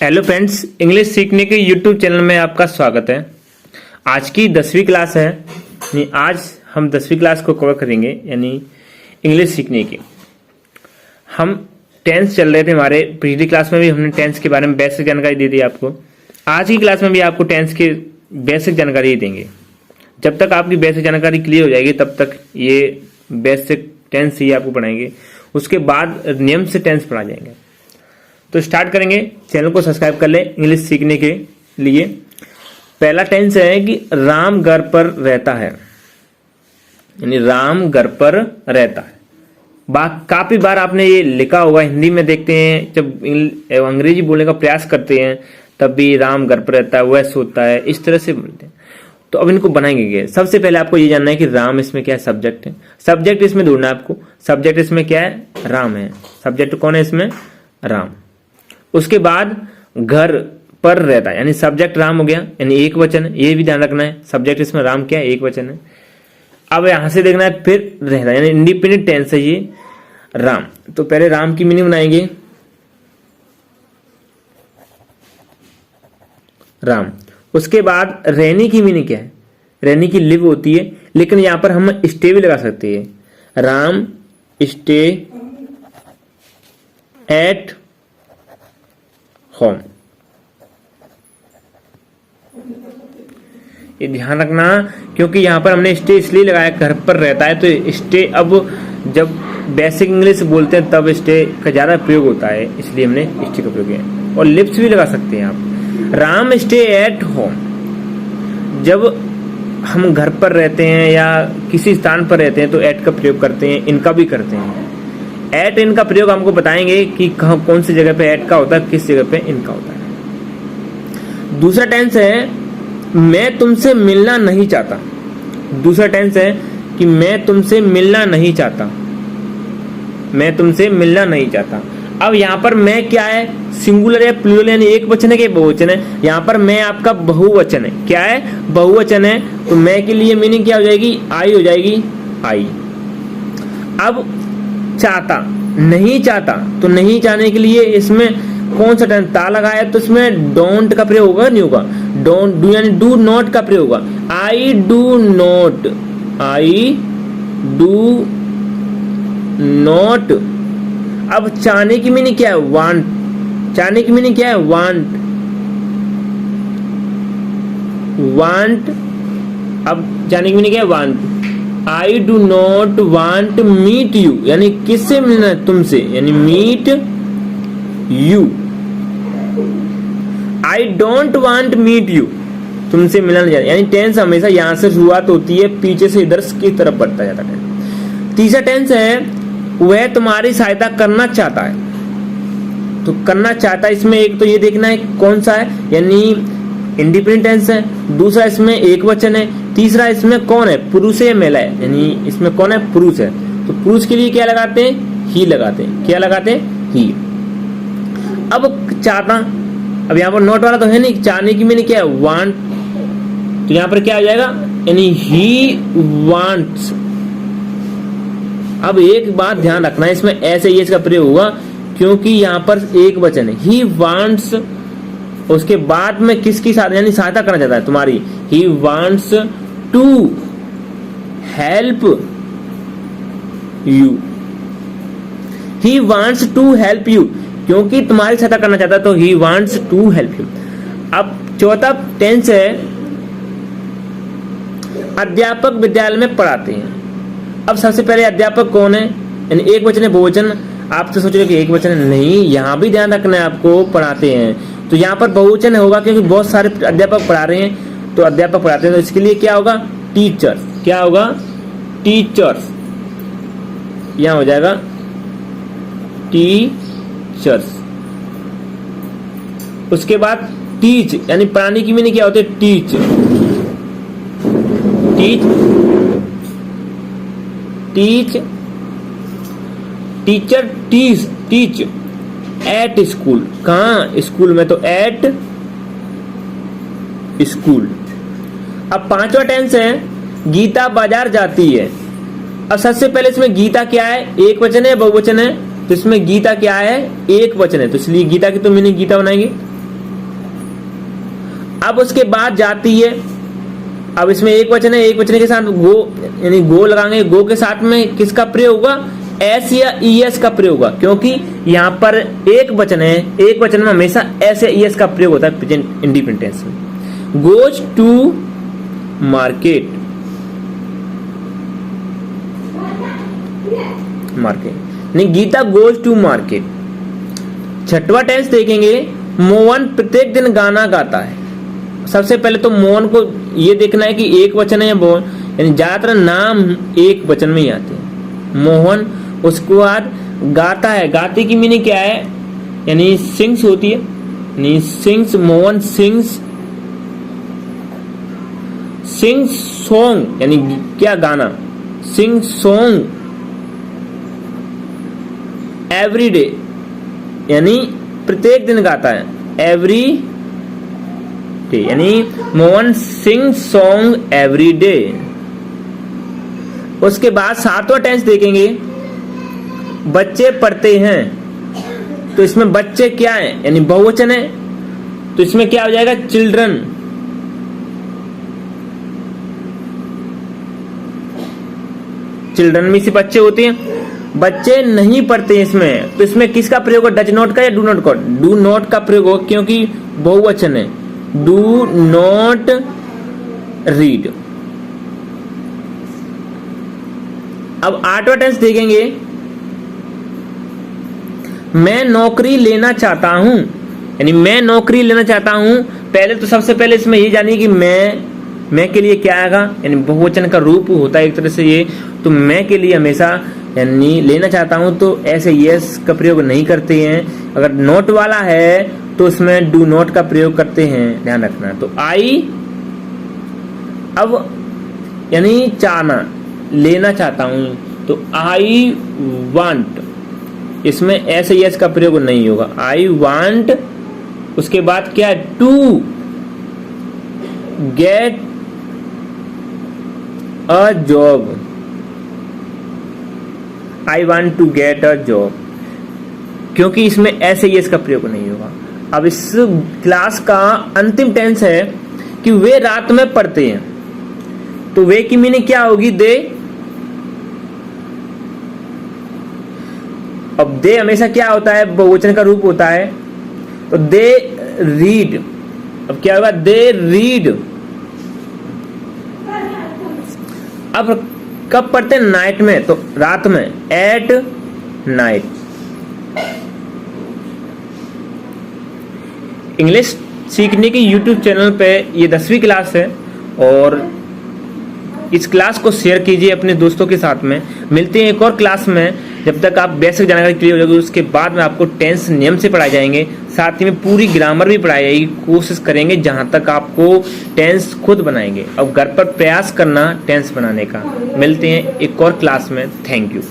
Hello friends, English सीखने के YouTube channel में आपका स्वागत है। आज की 10वीं क्लास है, यानी आज हम 10वीं क्लास को कवर करेंगे, यानी इंग्लिश सीखने की। हम टेंस चल रहे थे, हमारे पिछली क्लास में भी हमने टेंस के बारे में बेसिक जानकारी दे दी आपको। आज की क्लास में भी आपको टेंस की बेसिक जानकारी देंगे। जब तक आपकी बेसिक जानकारी क्लियर हो जाएगी तब तक ये बेसिक टेंस ही आपको पढ़ाएंगे, उसके बाद नियम से टेंस पढ़ा जाएंगे। तो स्टार्ट करेंगे। चैनल को सब्सक्राइब कर ले इंग्लिश सीखने के लिए। पहला टेंस है कि राम घर पर रहता है, यानी राम घर पर रहता है। काफी बार आपने ये लिखा होगा, हिंदी में देखते हैं जब अंग्रेजी बोलने का प्रयास करते हैं तब भी राम घर पर रहता है, वह सोता है, इस तरह से बोलते हैं। तो अब इनको बनाएंगे। सबसे पहले आपको ये जानना है कि राम इसमें क्या है, सब्जेक्ट है। सब्जेक्ट इसमें ढूंढना है आपको। सब्जेक्ट इसमें क्या है, राम है। सब्जेक्ट कौन है इसमें, राम। उसके बाद घर पर रहता है, यानी सब्जेक्ट राम हो गया, यानी एक वचन है। ये भी ध्यान रखना है, सब्जेक्ट इसमें राम क्या है, एक वचन है। अब यहां से देखना है फिर रहता है, यानी इंडिपेंडेंट टेंस है ये राम। तो पहले राम की मीनिंग बनाएंगे, राम। उसके बाद रहने की मीनिंग क्या है, रहने की लिव होती है, लेकिन यहां पर हम स्टे भी लगा सकते हैं। Ram stay at home. ये ध्यान रखना, क्योंकि यहां पर हमने स्टे इसलिए लगाया, घर पर रहता है तो स्टे। अब जब बेसिक इंग्लिश बोलते हैं तब स्टे का ज्यादा प्रयोग होता है, इसलिए हमने स्टे का प्रयोग किया। और लिप्स भी लगा सकते हैं आप। राम स्टे एट होम, जब हम घर पर रहते हैं या किसी स्थान पर रहते हैं तो एट का प्रयोग करते हैं, इनका भी करते हैं। एट इनका प्रयोग हमको बताएंगे कि कौन सी जगह पे एट का होता है, किस जगह पे इनका होता है। दूसरा टेंस है मैं तुमसे मिलना नहीं चाहता। दूसरा टेंस है कि मैं तुमसे मिलना नहीं चाहता, मैं तुमसे मिलना नहीं चाहता। अब यहाँ पर मैं क्या है, सिंगुलर है, प्लूरल, यानी एक वचन है कि बहुवचन है। यहाँ पर मैं आपका बहुवचन है। क्या है, बहुवचन है। तो मैं के लिए मीनिंग क्या हो जाएगी, आई हो जाएगी, आई। अब चाहता, नहीं चाहता, तो नहीं चाहने के लिए इसमें कौन सा टेंस, ता लगाया तो इसमें डोंट का प्रयोग होगा, नहीं होगा। डोंट डू यानी डू नॉट का प्रयोग होगा। आई do not, I do not. अब चाहने की मीनिंग क्या है, वांट। चाहने की मीनिंग क्या है, वांट, वांट। अब चाहने की मीनिंग क्या है, want. I do not want meet you, यानी किससे मिलना है, तुमसे, यानी meet you. I don't want meet you, तुमसे मिलना नहीं चाहता। यानी टेंस हमेशा यहां से शुरुआत होती है, पीछे से इधर की तरफ बढ़ता जाता है। तीसरा टेंस है वह तुम्हारी सहायता करना चाहता है। तो करना चाहता है, इसमें एक तो ये देखना है कौन सा है, यानी इंडिपेंडेंट टेंस है। दूसरा इसमें एक वचन है। तीसरा इसमें कौन है, पुरुष है या महिला है, यानी इसमें कौन है, पुरुष है। तो पुरुष के लिए क्या लगाते हैं, ही लगाते हैं। क्या लगाते हैं, ही। अब चाहता, अब यहाँ पर नॉट वाला तो है नहीं, चाहने की मीनिंग क्या है, वांट। तो यहाँ पर क्या आ जाएगा, यानी ही वांट्स। अब एक बात ध्यान रखना है, इसमें ऐसे ये इसका प्रयोग होगा क्योंकि यहाँ पर एक वचन है, ही वांट्स। उसके बाद में किसकी साथ, यानी सहायता करना चाहता है तुम्हारी। He wants to help you, he wants to help you, क्योंकि तुम्हारी सहायता करना चाहता है तो he wants to help you. अब चौथा टेंस है अध्यापक विद्यालय में पढ़ाते हैं। अब सबसे पहले अध्यापक कौन है, यानी एक वचन है, बहुवचन। आप तो सोच रहे हो कि एक वचन है, नहीं, यहाँ भी ध्यान रखना है आपको, पढ़ाते हैं तो यहाँ पर बहुवचन होगा क्योंकि बहुत सारे अध्यापक पढ़ा रहे हैं। तो अध्यापक पढ़ाते हैं तो इसके लिए क्या होगा, टीचर्स। क्या होगा, टीचर्स। यहाँ हो जाएगा टीचर्स। उसके बाद टीच, यानी पढ़ाने की मीनिंग क्या होती है, teach, teach, teach, teacher, teach, teach at school. कहां, स्कूल में, तो एट स्कूल। अब पांचवा टेंस है गीता बाजार जाती है। अब सबसे पहले इसमें गीता क्या है, एक वचन है, बहुवचन है। तो इसमें गीता क्या है, एक वचन है, तो इसलिए गीता की तो मीनिंग गीता बनाएंगे। अब उसके बाद जाती है, अब इसमें एक वचन है, एक वचन के साथ गो यानी गो लगाएंगे, गो के साथ में किसका प्रयोग होगा, एस या ईएस का प्रयोग होगा, क्योंकि यहाँ पर एक वचन है, एक वचन में हमेशा एस या ईएस का प्रयोग होता है प्रेजेंट इंडिपेंडेंट टेंस में। गोज टू मार्केट, मार्केट नहीं, गीता गोज टू मार्केट। छठवां टेंस देखेंगे, मोहन प्रत्येक दिन गाना गाता है। सबसे पहले तो मोहन को ये देखना है कि एक वचन है या बहु, यानी ज्यादातर नाम एक वचन में ही आते हैं। मोहन, उसके बाद गाता है, गाते की मीनिंग क्या है, यानी सिंग्स होती है, यानी sings, Mohan sings, sing song यानी क्या गाना, सिंग सॉन्ग एवरी डे यानी प्रत्येक दिन गाता है, एवरी डे यानी Mohan sing song every day. उसके बाद सातवां टेंस देखेंगे, बच्चे पढ़ते हैं। तो इसमें बच्चे क्या है, यानी बहुवचन है, तो इसमें क्या हो जाएगा, चिल्ड्रन। चिल्ड्रन में से बच्चे होते हैं, बच्चे नहीं पढ़ते हैं इसमें, तो इसमें किसका प्रयोग है, डज नॉट का या डू नॉट का, डू नॉट का प्रयोग हो, क्योंकि बहुवचन है, डू नॉट रीड। अब आठवां टेंस देखेंगे, मैं नौकरी लेना चाहता हूं, यानी मैं नौकरी लेना चाहता हूं। पहले तो सबसे पहले इसमें ये जानिए कि मैं के लिए क्या आएगा, यानी बहुवचन का रूप होता है एक तरह से ये, तो मैं के लिए हमेशा यानी लेना चाहता हूं तो ऐसे यस का प्रयोग नहीं करते हैं। अगर नोट वाला है तो उसमें डू नॉट का प्रयोग करते हैं, ध्यान रखना। तो आई, अब यानी चाहना, लेना चाहता हूं, तो आई वांट, इसमें ऐसे यस का प्रयोग नहीं होगा, आई वांट। उसके बाद क्या है, to get a job, I want to get a job, क्योंकि इसमें ऐसे यस का प्रयोग नहीं होगा। अब इस क्लास का अंतिम टेंस है कि वे रात में पढ़ते हैं, तो वे की मीनिंग क्या होगी, दे। अब दे हमेशा क्या होता है, बहुवचन का रूप होता है, तो दे रीड। अब क्या होगा, दे रीड। अब कब पढ़ते हैं, नाइट में, तो रात में, एट नाइट। इंग्लिश सीखने की यूट्यूब चैनल पे ये 10वीं क्लास है, और इस क्लास को शेयर कीजिए अपने दोस्तों के साथ में। मिलते हैं एक और क्लास में, जब तक आप बेसिक जानकारी क्लियर हो जाएगी, उसके बाद में आपको टेंस नियम से पढ़ाए जाएंगे, साथ ही में पूरी ग्रामर भी पढ़ाई जाएगी। कोशिश करेंगे जहां तक आपको टेंस खुद बनाएंगे, अब घर पर प्रयास करना टेंस बनाने का। मिलते हैं एक और क्लास में, थैंक यू।